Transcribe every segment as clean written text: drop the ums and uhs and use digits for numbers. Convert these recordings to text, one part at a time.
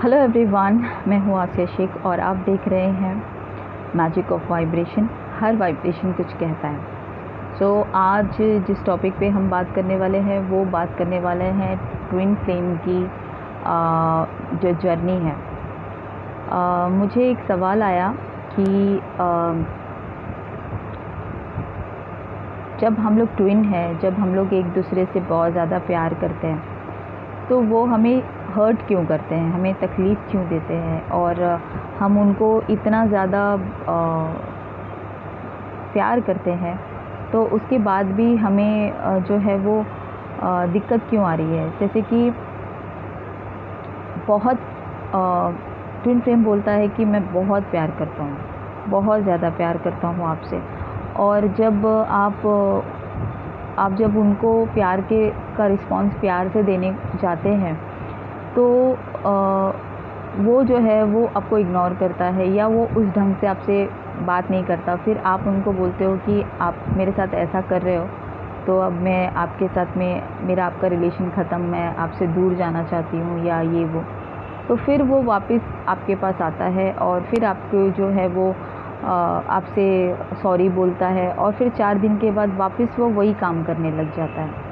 Hello everyone, मैं हूँ आसिया शेख और आप देख रहे हैं magic of vibration. Her vibration कुछ कहता है। आज जिस टॉपिक पे हम बात करने वाले हैं वो बात करने वाले हैं ट्विन फ्लेम की जो जर्नी है। मुझे एक सवाल आया कि जब हम लोग ट्विन हैं, जब हम लोग एक दूसरे से बहुत ज़्यादा प्यार करते हैं तो वो हमें हर्ट क्यों करते हैं, हमें तकलीफ़ क्यों देते हैं और हम उनको इतना ज़्यादा प्यार करते हैं तो उसके बाद भी हमें जो है वो दिक्कत क्यों आ रही है। जैसे कि बहुत ट्विन फ्लेम बोलता है कि मैं बहुत प्यार करता हूँ, बहुत ज़्यादा प्यार करता हूँ आपसे, और जब आप जब उनको प्यार का रिस्पॉन्स प्यार से देने जाते हैं तो वो जो है वो आपको इग्नोर करता है या वो उस ढंग से आपसे बात नहीं करता। फिर आप उनको बोलते हो कि आप मेरे साथ ऐसा कर रहे हो तो अब मैं आपके साथ में मेरा आपका रिलेशन ख़त्म, मैं आपसे दूर जाना चाहती हूँ या ये वो। तो फिर वो वापस आपके पास आता है और फिर आपको जो है वो आपसे सॉरी बोलता है और फिर 4 दिन के बाद वापस वो वही काम करने लग जाता है।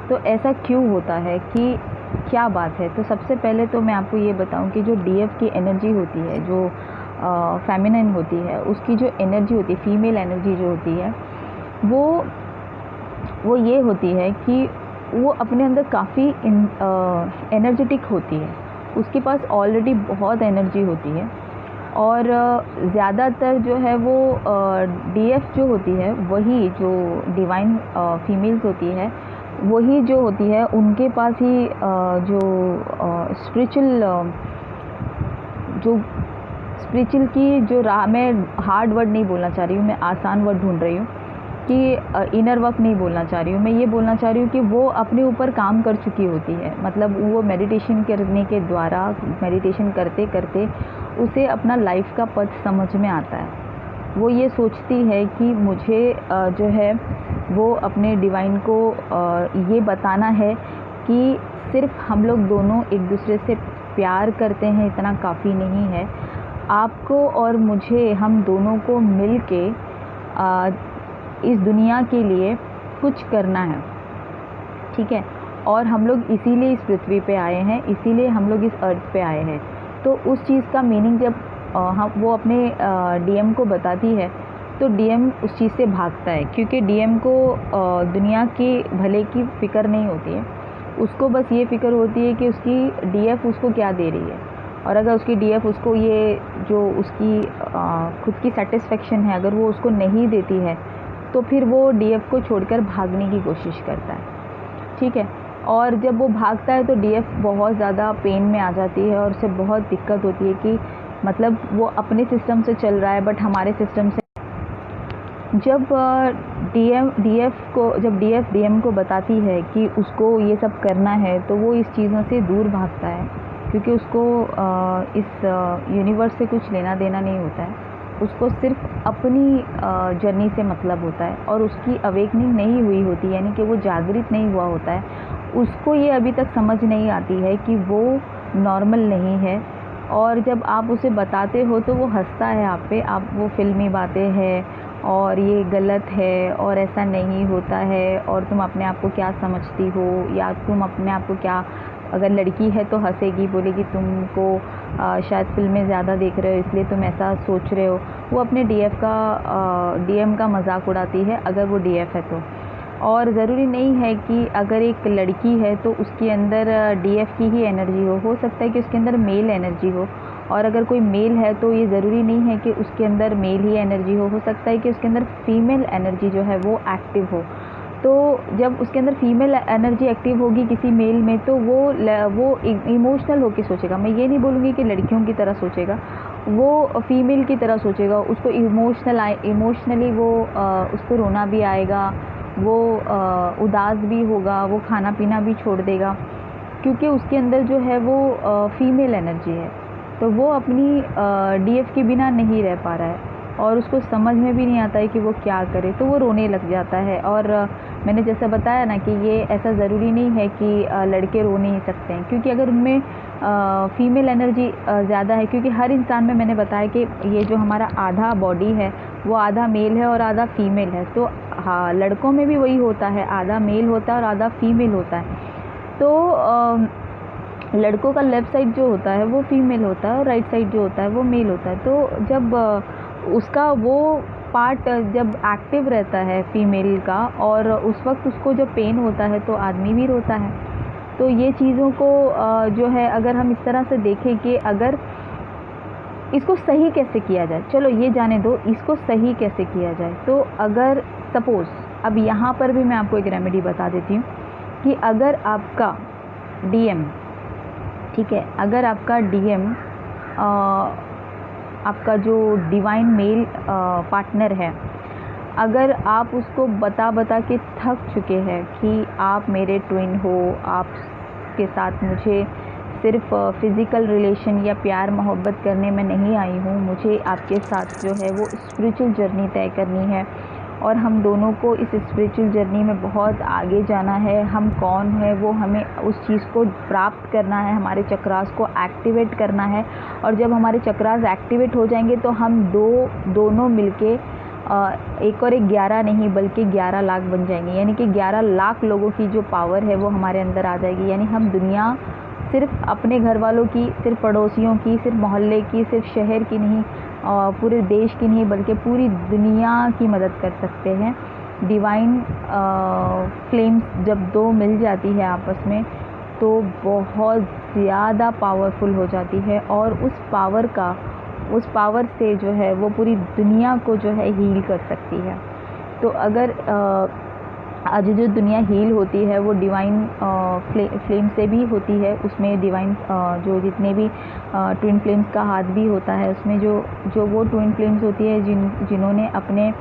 तो ऐसा क्यों होता है, कि क्या बात है? तो सबसे पहले तो मैं आपको ये बताऊं कि जो डीएफ की एनर्जी होती है, जो फेमिनिन होती है, उसकी जो एनर्जी होती है, फीमेल एनर्जी जो होती है, वो ये होती है कि वो अपने अंदर काफ़ी एनर्जेटिक होती है। उसके पास ऑलरेडी बहुत एनर्जी होती है और ज़्यादातर जो है वो डीएफ जो होती है, वही जो डिवाइन फीमेल्स होती है, वही जो होती है उनके पास ही जो स्पिरिचुअल की जो राह, मैं हार्ड वर्ड नहीं बोलना चाह रही हूँ, मैं आसान वर्ड ढूंढ रही हूँ कि इनर वर्क नहीं बोलना चाह रही हूँ, मैं ये बोलना चाह रही हूँ कि वो अपने ऊपर काम कर चुकी होती है। मतलब वो मेडिटेशन करने के द्वारा, मेडिटेशन करते करते उसे अपना लाइफ का पथ समझ में आता है। वो ये सोचती है कि मुझे जो है वो अपने डिवाइन को ये बताना है कि सिर्फ हम लोग दोनों एक दूसरे से प्यार करते हैं, इतना काफ़ी नहीं है। आपको और मुझे, हम दोनों को मिल के इस दुनिया के लिए कुछ करना है, ठीक है? और हम लोग इसीलिए इस पृथ्वी पे आए हैं, इसीलिए हम लोग इस अर्थ पे आए हैं। तो उस चीज़ का मीनिंग जब वो अपने डीएम को बताती है तो डीएम उस चीज़ से भागता है, क्योंकि डीएम को दुनिया की भले की फ़िक्र नहीं होती है। उसको बस ये फ़िक्र होती है कि उसकी डीएफ उसको क्या दे रही है, और अगर उसकी डीएफ उसको ये जो उसकी खुद की सेटिस्फेक्शन है, अगर वो उसको नहीं देती है तो फिर वो डीएफ को छोड़कर भागने की कोशिश करता है, ठीक है? और जब वो भागता है तो डीएफ बहुत ज़्यादा पेन में आ जाती है और उसे बहुत दिक्कत होती है कि मतलब वो अपने सिस्टम से चल रहा है बट हमारे सिस्टम से। जब डीएफ डीएम को बताती है कि उसको ये सब करना है तो वो इस चीज़ों से दूर भागता है, क्योंकि उसको इस यूनिवर्स से कुछ लेना देना नहीं होता है। उसको सिर्फ अपनी जर्नी से मतलब होता है और उसकी अवेकनिंग नहीं हुई होती, यानी कि वो जागृत नहीं हुआ होता है। उसको ये अभी तक समझ नहीं आती है कि वो नॉर्मल नहीं है। और जब आप उसे बताते हो तो वो हंसता है आप पे, आप वो फिल्मी बातें हैं और ये गलत है और ऐसा नहीं होता है और तुम अपने आप को क्या समझती हो, या तुम अपने आप को क्या, अगर लड़की है तो हंसेगी, बोलेगी तुमको शायद फिल्में ज़्यादा देख रहे हो इसलिए तुम ऐसा सोच रहे हो। वो अपने डीएम का मजाक उड़ाती है अगर वो डीएफ है तो। और ज़रूरी नहीं है कि अगर एक लड़की है तो उसके अंदर डीएफ की ही एनर्जी हो सकता है कि उसके अंदर मेल एनर्जी हो। और अगर कोई मेल है तो ये ज़रूरी नहीं है कि उसके अंदर मेल ही एनर्जी हो सकता है कि उसके अंदर फीमेल एनर्जी जो है वो एक्टिव हो। तो जब उसके अंदर फीमेल एनर्जी एक्टिव होगी किसी मेल में तो वो इमोशनल होकर सोचेगा। मैं ये नहीं बोलूँगी कि लड़कियों की तरह सोचेगा, वो फीमेल की तरह सोचेगा। उसको इमोशनली वो उसको रोना भी आएगा, वो उदास भी होगा, वो खाना पीना भी छोड़ देगा, क्योंकि उसके अंदर जो है वो फीमेल एनर्जी है। तो वो अपनी डीएफ के बिना नहीं रह पा रहा है और उसको समझ में भी नहीं आता है कि वो क्या करे, तो वो रोने लग जाता है। और मैंने जैसा बताया ना कि ये ऐसा ज़रूरी नहीं है कि लड़के रो नहीं सकते हैं, क्योंकि अगर उनमें फीमेल एनर्जी ज़्यादा है, क्योंकि हर इंसान में मैंने बताया कि ये जो हमारा आधा बॉडी है वो आधा मेल है और आधा फीमेल है। तो हाँ, लड़कों में भी वही होता है, आधा मेल होता है और आधा फीमेल होता है। तो लड़कों का लेफ़्ट साइड जो होता है वो फीमेल होता है और राइट साइड जो होता है वो मेल होता है। तो जब उसका वो पार्ट जब एक्टिव रहता है फीमेल का, और उस वक्त उसको जब पेन होता है तो आदमी भी रोता है। तो ये चीज़ों को जो है अगर हम इस तरह से देखें कि अगर इसको सही कैसे किया जाए, चलो ये जाने दो, इसको सही कैसे किया जाए। तो अगर सपोज़ अब यहाँ पर भी मैं आपको एक रेमेडी बता देती हूँ कि अगर आपका डीएम, ठीक है, अगर आपका डीएम आपका जो डिवाइन मेल पार्टनर है, अगर आप उसको बता बता के थक चुके हैं कि आप मेरे ट्विन हो, आपके साथ मुझे सिर्फ फ़िज़िकल रिलेशन या प्यार मोहब्बत करने में नहीं आई हूँ, मुझे आपके साथ जो है वो स्पिरिचुअल जर्नी तय करनी है और हम दोनों को इस स्पिरिचुअल जर्नी में बहुत आगे जाना है। हम कौन है वो हमें उस चीज़ को प्राप्त करना है, हमारे चक्रास को एक्टिवेट करना है, और जब हमारे चक्रास एक्टिवेट हो जाएंगे तो हम दोनों मिलके एक और एक 11 नहीं बल्कि 11 लाख बन जाएंगे। यानी कि 11 लाख लोगों की जो पावर है वो हमारे अंदर आ जाएगी। यानी हम दुनिया सिर्फ अपने घर वालों की, सिर्फ पड़ोसियों की, सिर्फ मोहल्ले की, सिर्फ शहर की नहीं, पूरे देश की नहीं बल्कि पूरी दुनिया की मदद कर सकते हैं। डिवाइन फ्लेम्स जब दो मिल जाती है आपस में तो बहुत ज़्यादा पावरफुल हो जाती है, और उस पावर से जो है वो पूरी दुनिया को जो है हील कर सकती है। तो अगर आज जो दुनिया हील होती है वो डिवाइन फ्लेम से भी होती है। उसमें डिवाइन जो जितने भी ट्विन फ्लेम्स का हाथ भी होता है, उसमें जो वो ट्विन फ्लेम्स होती है जिन्होंने अपने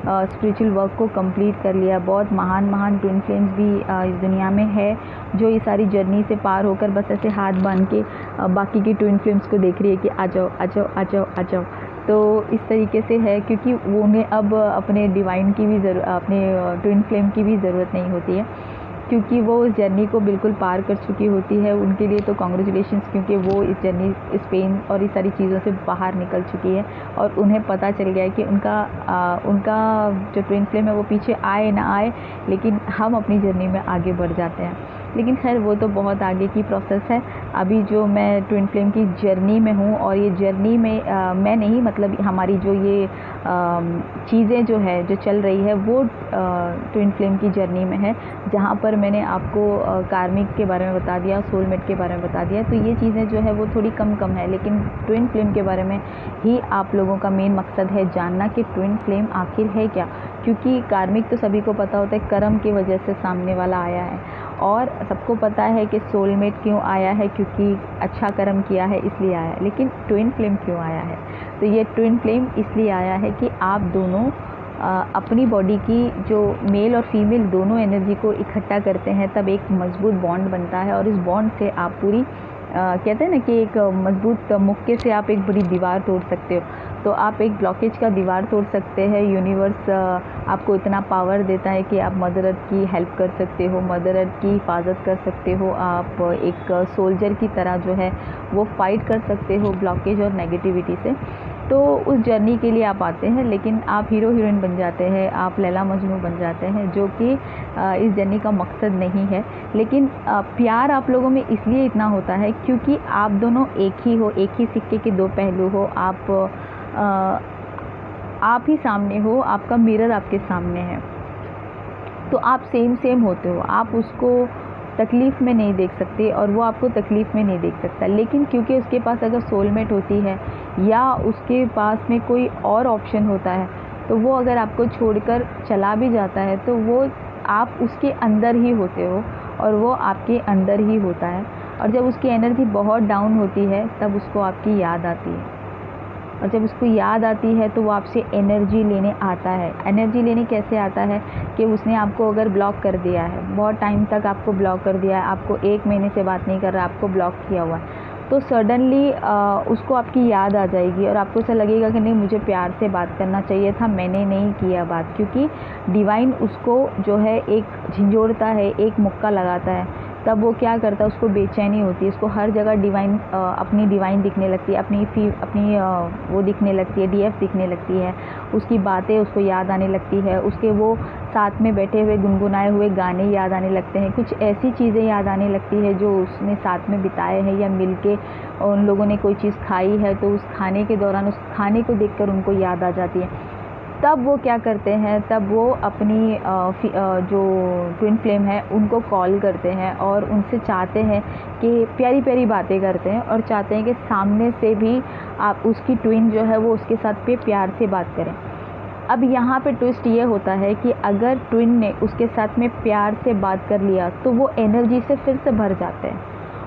स्पिरिचुअल वर्क को कंप्लीट कर लिया। बहुत महान ट्विन फ्लेम्स भी इस दुनिया में है, जो ये सारी जर्नी से पार होकर बस ऐसे हाथ बांध के बाकी की ट्विन फ्लेम्स को देख रही है कि आ जाओ आ जाओ आ जाओ आ जाओ। तो इस तरीके से है, क्योंकि वो उन्हें अब अपने डिवाइन की भी अपने ट्विन फ्लेम की भी ज़रूरत नहीं होती है, क्योंकि वो उस जर्नी को बिल्कुल पार कर चुकी होती है। उनके लिए तो कॉन्ग्रेचुलेशंस, क्योंकि वो इस जर्नी, इस पेन और इस सारी चीज़ों से बाहर निकल चुकी है और उन्हें पता चल गया है कि उनका जो ट्विन फ्लेम है वो पीछे आए ना आए, लेकिन हम अपनी जर्नी में आगे बढ़ जाते हैं। लेकिन खैर वो तो बहुत आगे की प्रोसेस है। अभी जो मैं ट्विन फ्लेम की जर्नी में हूँ, और ये जर्नी में मैं नहीं, मतलब हमारी जो ये चीज़ें जो है जो चल रही है वो ट्विन फ्लेम की जर्नी में है, जहाँ पर मैंने आपको कार्मिक के बारे में बता दिया, सोलमेट के बारे में बता दिया। तो ये चीज़ें जो है वो थोड़ी कम है, लेकिन ट्विन फ्लेम के बारे में ही आप लोगों का मेन मकसद है जानना कि ट्विन फ्लेम आखिर है क्या। क्योंकि कार्मिक तो सभी को पता होता है, कर्म की वजह से सामने वाला आया है, और सबको पता है कि सोलमेट क्यों आया है, क्योंकि अच्छा कर्म किया है इसलिए आया है। लेकिन ट्विन फ्लेम क्यों आया है? तो ये ट्विन फ्लेम इसलिए आया है कि आप दोनों अपनी बॉडी की जो मेल और फीमेल दोनों एनर्जी को इकट्ठा करते हैं, तब एक मजबूत बॉन्ड बनता है, और इस बॉन्ड से आप पूरी कहते हैं ना कि एक मजबूत मुक्के से आप एक बड़ी दीवार तोड़ सकते हो। तो आप एक ब्लॉकेज का दीवार तोड़ सकते हैं। यूनिवर्स आपको इतना पावर देता है कि आप मदर अर्थ की हेल्प कर सकते हो, मदर अर्थ की हिफाजत कर सकते हो। आप एक सोल्जर की तरह जो है वो फाइट कर सकते हो ब्लॉकेज और नेगेटिविटी से। तो उस जर्नी के लिए आप आते हैं, लेकिन आप हीरो हीरोइन बन जाते हैं, आप लैला मजनू बन जाते हैं, जो कि इस जर्नी का मकसद नहीं है। लेकिन प्यार आप लोगों में इसलिए इतना होता है क्योंकि आप दोनों एक ही हो, एक ही सिक्के के दो पहलू हो। आप ही सामने हो, आपका मिरर आपके सामने है, तो आप सेम होते हो। आप उसको तकलीफ़ में नहीं देख सकते और वो आपको तकलीफ़ में नहीं देख सकता। लेकिन क्योंकि उसके पास अगर सोलमेट होती है या उसके पास में कोई और ऑप्शन होता है, तो वो अगर आपको छोड़कर चला भी जाता है तो वो आप उसके अंदर ही होते हो और वो आपके अंदर ही होता है। और जब उसकी एनर्जी बहुत डाउन होती है तब उसको आपकी याद आती है, और जब उसको याद आती है तो वो आपसे एनर्जी लेने आता है। एनर्जी लेने कैसे आता है कि उसने आपको अगर ब्लॉक कर दिया है, बहुत टाइम तक आपको ब्लॉक कर दिया है, आपको 1 महीने से बात नहीं कर रहा, आपको ब्लॉक किया हुआ है, तो सडनली उसको आपकी याद आ जाएगी और आपको ऐसा लगेगा कि नहीं, मुझे प्यार से बात करना चाहिए था, मैंने नहीं किया बात। क्योंकि डिवाइन उसको जो है एक झिंझोड़ता है, एक मुक्का लगाता है, तब वो क्या करता है, उसको बेचैनी होती है, उसको हर जगह डिवाइन अपनी डिवाइन दिखने लगती है, अपनी वो दिखने लगती है, डीएफ दिखने लगती है, उसकी बातें उसको याद आने लगती है, उसके वो साथ में बैठे हुए गुनगुनाए हुए गाने याद आने लगते हैं, कुछ ऐसी चीज़ें याद आने लगती है जो उसने साथ में बिताए हैं या मिल के उन लोगों ने कोई चीज़ खाई है, तो उस खाने के दौरान उस खाने को देखकर उनको याद आ जाती है। तब वो क्या करते हैं, तब वो अपनी जो ट्विन फ्लेम है उनको कॉल करते हैं और उनसे चाहते हैं कि प्यारी प्यारी बातें करते हैं और चाहते हैं कि सामने से भी आप उसकी ट्विन जो है वो उसके साथ पे प्यार से बात करें। अब यहाँ पे ट्विस्ट ये होता है कि अगर ट्विन ने उसके साथ में प्यार से बात कर लिया तो वो एनर्जी से फिर से भर जाते हैं,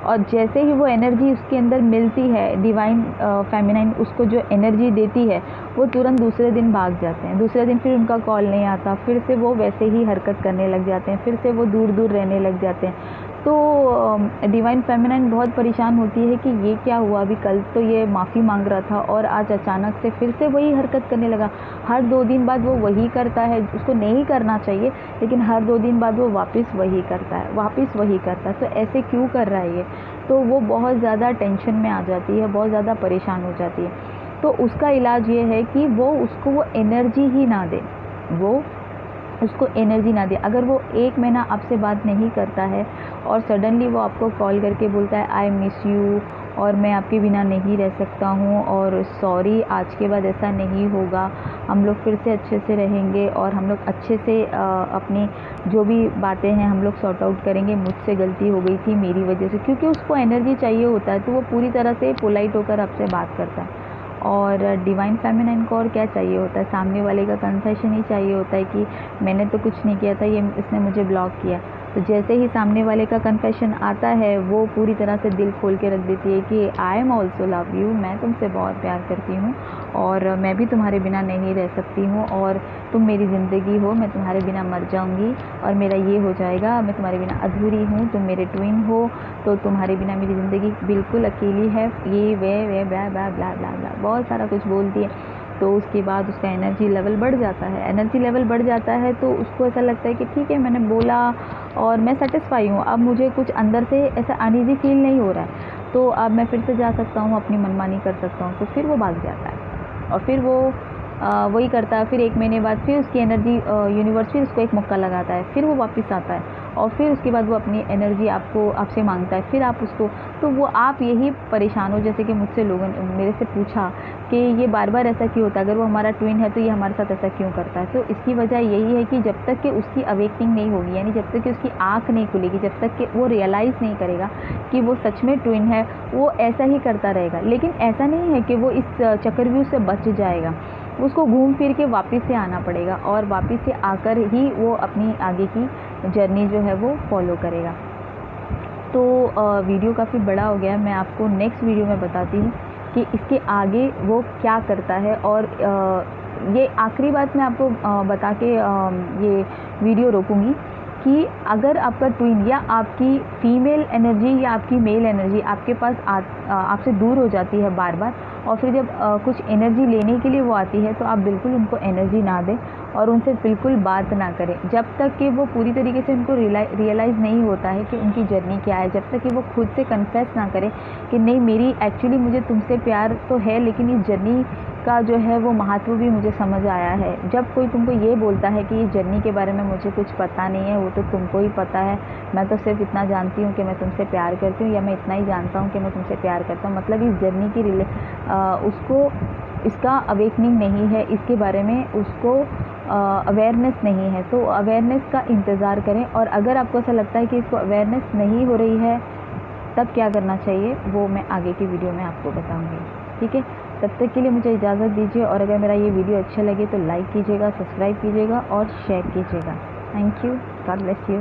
और जैसे ही वो एनर्जी उसके अंदर मिलती है, डिवाइन फेमिनाइन उसको जो एनर्जी देती है, वो तुरंत दूसरे दिन भाग जाते हैं। दूसरे दिन फिर उनका कॉल नहीं आता, फिर से वो वैसे ही हरकत करने लग जाते हैं, फिर से वो दूर दूर रहने लग जाते हैं। तो डिवाइन फेमिनाइन बहुत परेशान होती है कि ये क्या हुआ, अभी कल तो ये माफ़ी मांग रहा था और आज अचानक से फिर से वही हरकत करने लगा। हर 2 दिन बाद वो वही करता है, उसको नहीं करना चाहिए, लेकिन हर 2 दिन बाद वो वापस वही करता है, वापस वही करता है। तो ऐसे क्यों कर रहा है ये? तो वो बहुत ज़्यादा टेंशन में आ जाती है, बहुत ज़्यादा परेशान हो जाती है। तो उसका इलाज ये है कि वो उसको वो एनर्जी ही ना दे, वो उसको एनर्जी ना दे। अगर वो 1 महीना आपसे बात नहीं करता है और सडनली वो आपको कॉल करके बोलता है आई मिस यू और मैं आपके बिना नहीं रह सकता हूँ और सॉरी, आज के बाद ऐसा नहीं होगा, हम लोग फिर से अच्छे से रहेंगे और हम लोग अच्छे से अपनी जो भी बातें हैं हम लोग सॉर्ट आउट करेंगे, मुझसे गलती हो गई थी मेरी वजह से। क्योंकि उसको एनर्जी चाहिए होता है, तो वो पूरी तरह से पोलाइट होकर आपसे बात करता है। और डिवाइन फेमिनाइन को और क्या चाहिए होता है, सामने वाले का कन्फेशन ही चाहिए होता है कि मैंने तो कुछ नहीं किया था, ये इसने मुझे ब्लॉक किया। तो जैसे ही सामने वाले का कन्फेशन आता है, वो पूरी तरह से दिल खोल के रख देती है कि I am also love you, मैं तुमसे बहुत प्यार करती हूँ और मैं भी तुम्हारे बिना नहीं रह सकती हूँ और तुम मेरी ज़िंदगी हो, मैं तुम्हारे बिना मर जाऊँगी और मेरा ये हो जाएगा, मैं तुम्हारे बिना अधूरी हूँ, तुम मेरे ट्विन हो, तो तुम्हारे बिना मेरी ज़िंदगी बिल्कुल अकेली है, ये वे ब्ला ब्ला ब्ला ब्ला ब्ला बहुत सारा कुछ बोलती है। तो उसके बाद उसका एनर्जी लेवल बढ़ जाता है। एनर्जी लेवल बढ़ जाता है तो उसको ऐसा लगता है कि ठीक है, मैंने बोला और मैं सेटिस्फाई हूँ, अब मुझे कुछ अंदर से ऐसा अनईज़ी फील नहीं हो रहा है, तो अब मैं फिर से जा सकता हूँ, अपनी मनमानी कर सकता हूँ। तो फिर वो भाग जाता है और फिर वो वही करता है। फिर 1 महीने बाद फिर उसकी एनर्जी यूनिवर्स फिर उसको एक मौका लगाता है, फिर वो वापस आता है और फिर उसके बाद वो अपनी एनर्जी आपसे मांगता है, फिर आप उसको, तो वो आप यही परेशान हो। जैसे कि मुझसे लोगों ने मेरे से पूछा कि ये बार बार ऐसा क्यों होता है, अगर वो हमारा ट्विन है तो ये हमारे साथ ऐसा क्यों करता है। तो इसकी वजह यही है कि जब तक कि उसकी अवेकनिंग नहीं होगी, यानी जब तक कि उसकी आँख नहीं खुलेगी, जब तक कि वो रियलाइज़ नहीं करेगा कि वो सच में ट्विन है, वो ऐसा ही करता रहेगा। लेकिन ऐसा नहीं है कि वो इस चक्रव्यूह से बच जाएगा, उसको घूम फिर के वापस से आना पड़ेगा और वापस से आकर ही वो अपनी आगे की जर्नी जो है वो फॉलो करेगा। तो वीडियो काफ़ी बड़ा हो गया है, मैं आपको नेक्स्ट वीडियो में बताती हूँ कि इसके आगे वो क्या करता है। और ये आखिरी बात मैं आपको बता के ये वीडियो रोकूँगी कि अगर आपका ट्विन या आपकी फीमेल एनर्जी या आपकी मेल एनर्जी आपके पास आपसे दूर हो जाती है बार बार, और फिर जब कुछ एनर्जी लेने के लिए वो आती है, तो आप बिल्कुल उनको एनर्जी ना दें और उनसे बिल्कुल बात ना करें जब तक कि वो पूरी तरीके से उनको रियलाइज़ नहीं होता है कि उनकी जर्नी क्या है, जब तक कि वो खुद से कन्फेस ना करें कि नहीं, मेरी एक्चुअली मुझे तुमसे प्यार तो है, लेकिन इस जर्नी का जो है वो महत्व भी मुझे समझ आया है। जब कोई तुमको ये बोलता है कि इस जर्नी के बारे में मुझे कुछ पता नहीं है, वो तो तुमको ही पता है, मैं तो सिर्फ इतना जानती हूँ कि मैं तुमसे प्यार करती हूँ, या मैं इतना ही जानता हूँ कि मैं तुमसे प्यार करता हूँ, मतलब इस जर्नी की उसको इसका अवेकनिंग नहीं है, इसके बारे में उसको अवेयरनेस नहीं है। तो अवेयरनेस का इंतज़ार करें, और अगर आपको ऐसा लगता है कि इसको अवेयरनेस नहीं हो रही है, तब क्या करना चाहिए वो मैं आगे की वीडियो में आपको बताऊंगी। ठीक है, तब तक के लिए मुझे इजाज़त दीजिए, और अगर मेरा ये वीडियो अच्छा लगे तो लाइक कीजिएगा, सब्सक्राइब कीजिएगा और शेयर कीजिएगा। Thank you, God bless you.